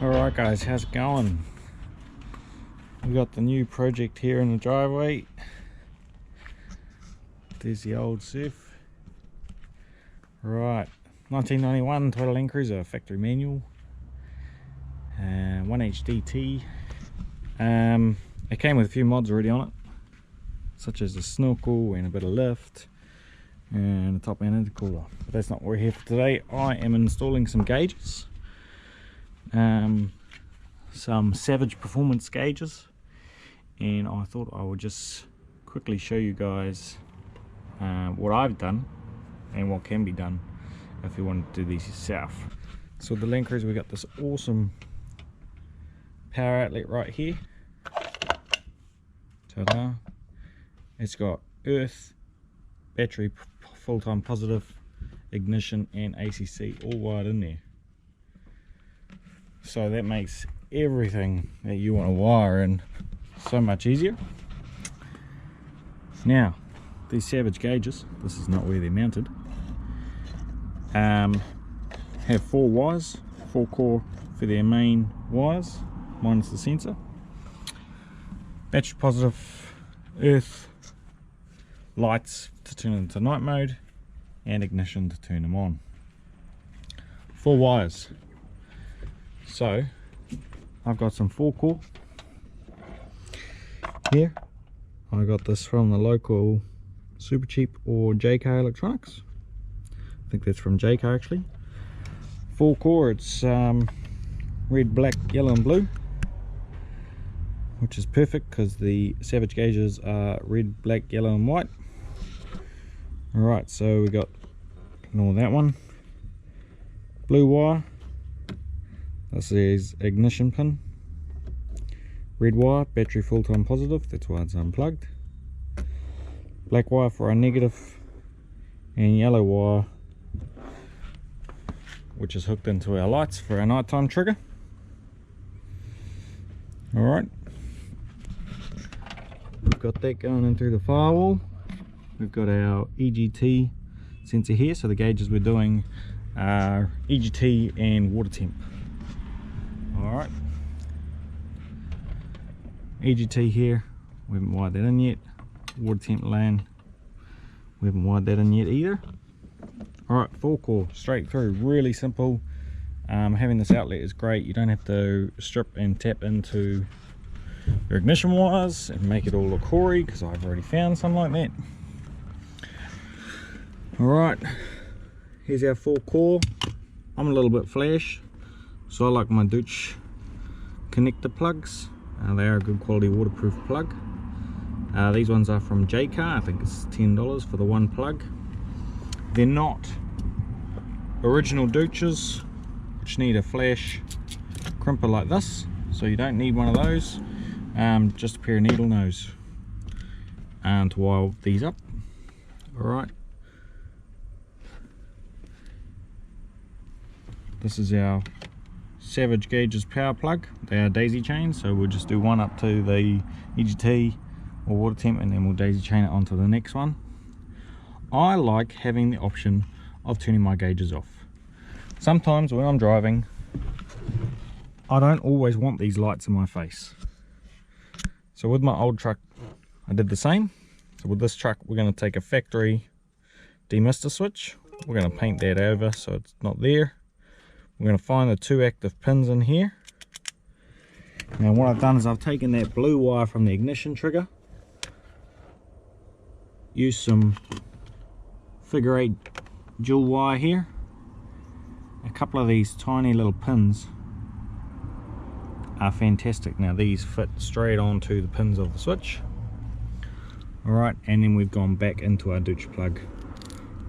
Alright guys, how's it going? We got the new project here in the driveway. There's the old Surf. Right, 1991 Toyota Landcruiser, factory manual. 1HDT. It came with a few mods already on it, such as the snorkel and a bit of lift and a top end intercooler. But that's not what we're here for today. I am installing some gauges. Some Savage performance gauges, and I thought I would just quickly show you guys what I've done and what can be done if you want to do these yourself. So with the Landcruiser, we got this awesome power outlet right here. Ta-da! It's got earth, battery, full-time positive, ignition and ACC all wired in there. So that makes everything that you want to wire in so much easier. Now, these Savage gauges, this is not where they're mounted, have 4 wires, 4 core for their main wires, minus the sensor. Battery positive, earth, lights to turn into night mode, and ignition to turn them on. 4 wires. So I've got some 4 core here. I got this from the local Super Cheap or JK Electronics. I think that's from JK actually. 4 core, it's red, black, yellow and blue, which is perfect because the Savage gauges are red, black, yellow and white. Alright, so we got, ignore that one, blue wire. This is ignition pin. Red wire, battery full-time positive, that's why it's unplugged. Black wire for our negative, and yellow wire which is hooked into our lights for our nighttime trigger. Alright, we've got that going in through the firewall. We've got our EGT sensor here, so the gauges we're doing are EGT and water temp. Alright, EGT here, we haven't wired that in yet. Water temp LAN, we haven't wired that in yet either. Alright, 4 core, straight through, really simple. Having this outlet is great. You don't have to strip and tap into your ignition wires and make it all look hoary, because I've already found some like that. Alright, here's our 4 core. I'm a little bit flash, so I like my Dutch connector plugs. They are a good quality waterproof plug. These ones are from JK, I think it's $10 for the one plug. They're not original Dutches, which need a flash crimper like this, so you don't need one of those. Just a pair of needle nose to wire these up. Alright, this is our Savage gauges power plug. They are daisy chains, so we'll just do one up to the EGT or water temp, and then we'll daisy chain it onto the next one. I like having the option of turning my gauges off. Sometimes when I'm driving, I don't always want these lights in my face. So with my old truck, I did the same. So with this truck, we're going to take a factory demister switch. We're going to paint that over so it's not there. We're going to find the 2 active pins in here. Now what I've done is I've taken that blue wire from the ignition trigger, used some figure 8 dual wire here. A couple of these tiny little pins are fantastic. Now these fit straight onto the pins of the switch. Alright, and then we've gone back into our Dutch plug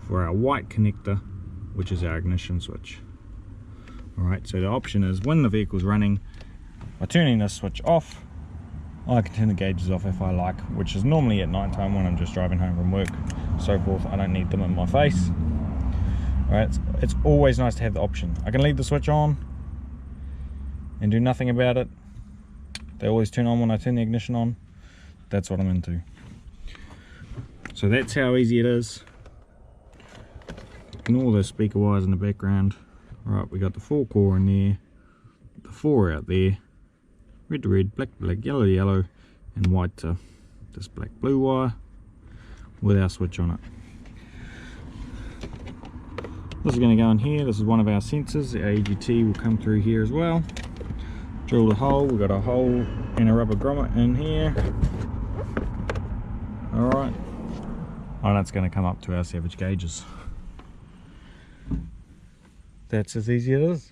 for our white connector, which is our ignition switch. Alright, so the option is when the vehicle's running, by turning this switch off, I can turn the gauges off if I like, which is normally at night time when I'm just driving home from work, so forth. I don't need them in my face. Alright, it's always nice to have the option. I can leave the switch on and do nothing about it. They always turn on when I turn the ignition on. That's what I'm into. So that's how easy it is. Ignore the speaker wires in the background. Right, we got the 4 core in there, the 4 out there, red to red, black to black, yellow to yellow, and white to this black blue wire with our switch on it. This is going to go in here. This is one of our sensors. Our EGT will come through here as well. Drill the hole. We've got a hole and a rubber grommet in here. Alright, and that's going to come up to our Savage gauges. That's as easy as it is.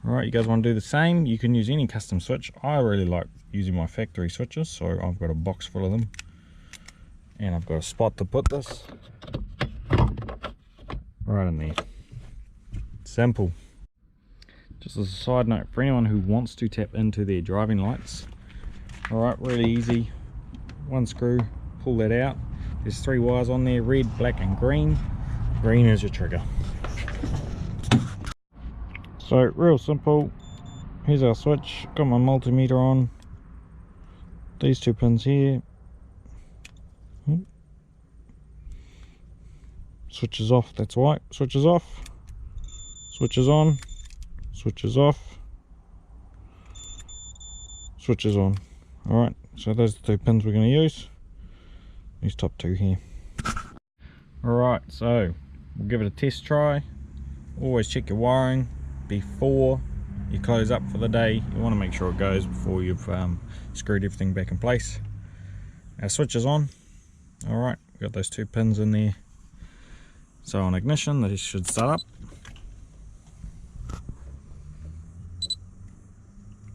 Alright, you guys want to do the same? You can use any custom switch. I really like using my factory switches, so I've got a box full of them. And I've got a spot to put this. Right in there. Simple. Just as a side note, for anyone who wants to tap into their driving lights, alright, really easy. One screw, pull that out. There's 3 wires on there, red, black and green. Green is your trigger. So real simple. Here's our switch. Got my multimeter on. These 2 pins here. Switch is off, that's white. Switch is off. Switch is on. Switch is off. Switch is on. Alright, so those are the 2 pins we're going to use. These top 2 here. Alright, so we'll give it a test try. Always check your wiring before you close up for the day. You want to make sure it goes before you've screwed everything back in place. Our switch is on. Alright, we've got those 2 pins in there. So on ignition, they should start up.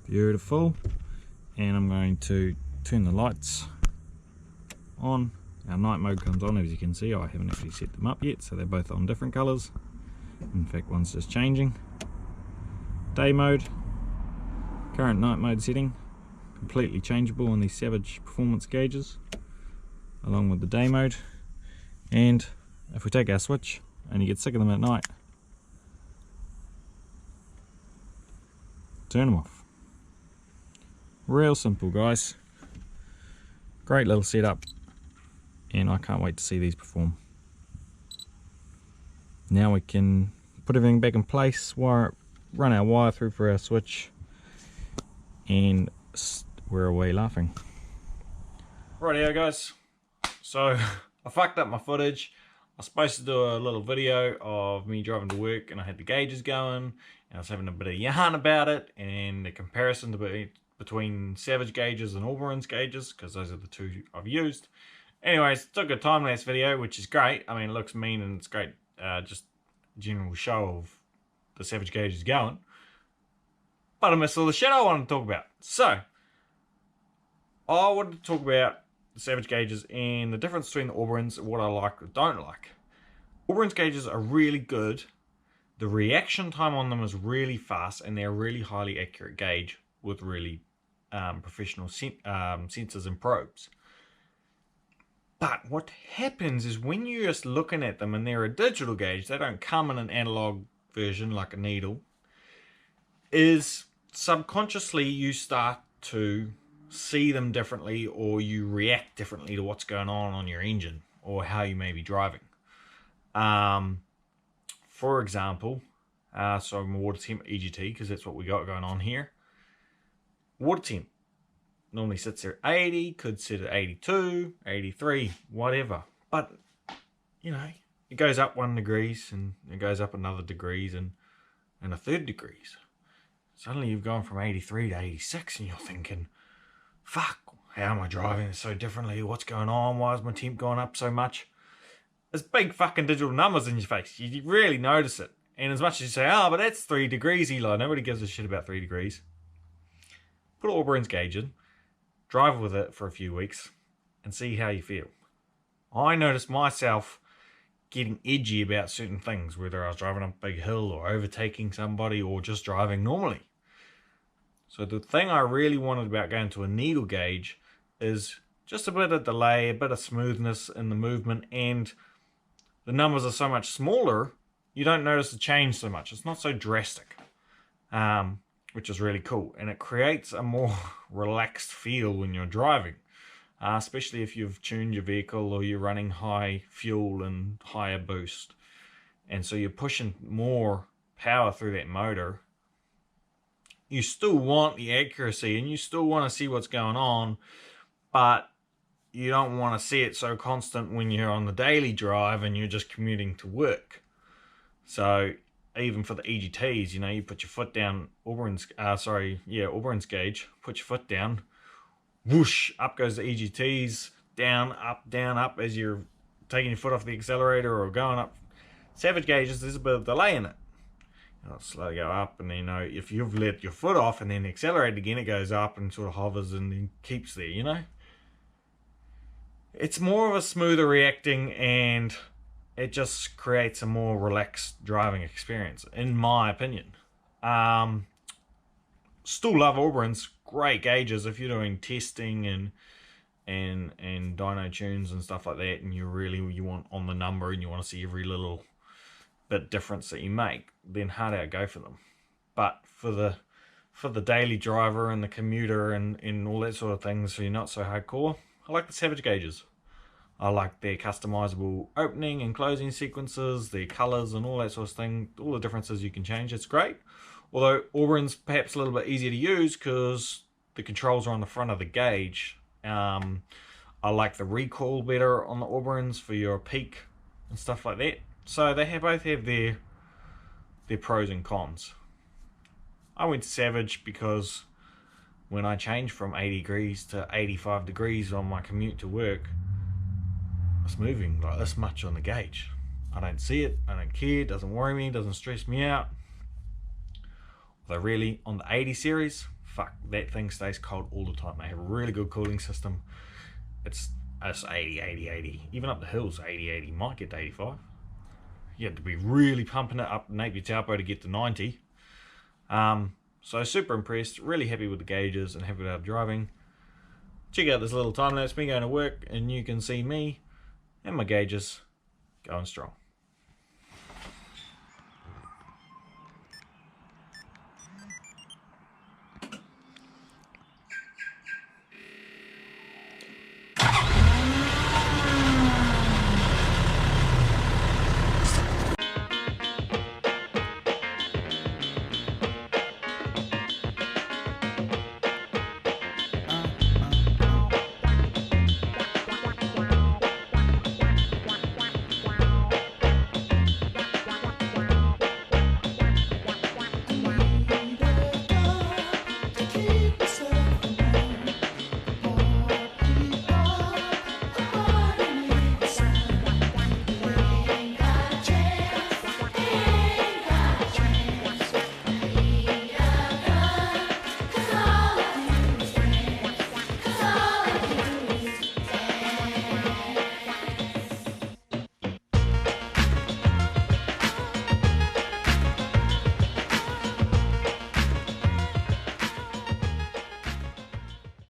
Beautiful. And I'm going to turn the lights on. Our night mode comes on, as you can see. I haven't actually set them up yet, so they're both on different colours. In fact, one's just changing. Day mode, current night mode setting, completely changeable on these Savage performance gauges, along with the day mode. And if we take our switch and you get sick of them at night, turn them off. Real simple, guys. Great little setup, and I can't wait to see these perform. Now we can put everything back in place, run our wire through for our switch, and we're away laughing. Rightio guys, so I fucked up my footage. I was supposed to do a little video of me driving to work, and I had the gauges going, and I was having a bit of yarn about it, and the comparison between Savage gauges and Auberins gauges, because those are the 2 I've used. Anyways, took a time-lapse video, which is great. I mean, it looks mean and it's great, just general show of the Savage gauges going. But I missed all the shit I wanted to talk about. So, I wanted to talk about the Savage gauges and the difference between the Auberins and what I like or don't like. Auberins gauges are really good. The reaction time on them is really fast, and they're a really highly accurate gauge with really professional sensors and probes. But what happens is when you're just looking at them and they're a digital gauge, they don't come in an analog version like a needle, is subconsciously you start to see them differently, or you react differently to what's going on your engine or how you may be driving. For example, so I'm a water temp EGT, because that's what we got going on here. Water temp normally sits there at 80, could sit at 82, 83, whatever. But, you know, it goes up 1 degree, and it goes up another degrees, and a third degrees. Suddenly you've gone from 83 to 86, and you're thinking, fuck, how am I driving so differently? What's going on? Why is my temp going up so much? There's big fucking digital numbers in your face. You really notice it. And as much as you say, oh, but that's 3 degrees, Eli. Nobody gives a shit about 3 degrees. Put an Auberins gauge in, drive with it for a few weeks, and see how you feel. I noticed myself getting edgy about certain things, whether I was driving up a big hill or overtaking somebody or just driving normally. So the thing I really wanted about going to a needle gauge is just a bit of delay, a bit of smoothness in the movement, and the numbers are so much smaller, you don't notice the change so much. It's not so drastic, which is really cool. And it creates a more relaxed feel when you're driving, especially if you've tuned your vehicle or you're running high fuel and higher boost. And so you're pushing more power through that motor you still want the accuracy and you still want to see what's going on, but you don't want to see it so constant when you're on the daily drive and you're just commuting to work. So even for the EGTs, you know, you put your foot down, Auberins gauge, put your foot down, whoosh, up goes the EGTs, down, up as you're taking your foot off the accelerator or going up. Savage gauges, there's a bit of delay in it. It'll slowly go up, and then, you know, if you've let your foot off and then accelerate again, it goes up and sort of hovers and then keeps there, you know. It's more of a smoother reacting, and it just creates a more relaxed driving experience, in my opinion. Still love Auberins, great gauges if you're doing testing and dyno tunes and stuff like that, and you want on the number and you want to see every little bit difference that you make, then hard out go for them. But for the daily driver and the commuter and all that sort of things, so you're not so hardcore, I like the Savage gauges. I like their customizable opening and closing sequences, their colors and all that sort of thing, all the differences you can change. It's great. Although Auberins perhaps a little bit easier to use because the controls are on the front of the gauge. I like the recoil better on the Auberins for your peak and stuff like that. So they both have their pros and cons. I went to Savage because when I changed from 80 degrees to 85 degrees on my commute to work, it's moving like this much on the gauge. I don't see it, I don't care, it doesn't worry me, it doesn't stress me out. Although really, on the 80 series, fuck, that thing stays cold all the time. They have a really good cooling system. It's 80, 80, 80. Even up the hills, 80, 80. Might get to 85. You have to be really pumping it up Napier Taupo to get to 90. So super impressed, really happy with the gauges and happy with our driving. Check out this little time lapse, me going to work, and you can see me and my gauges going strong.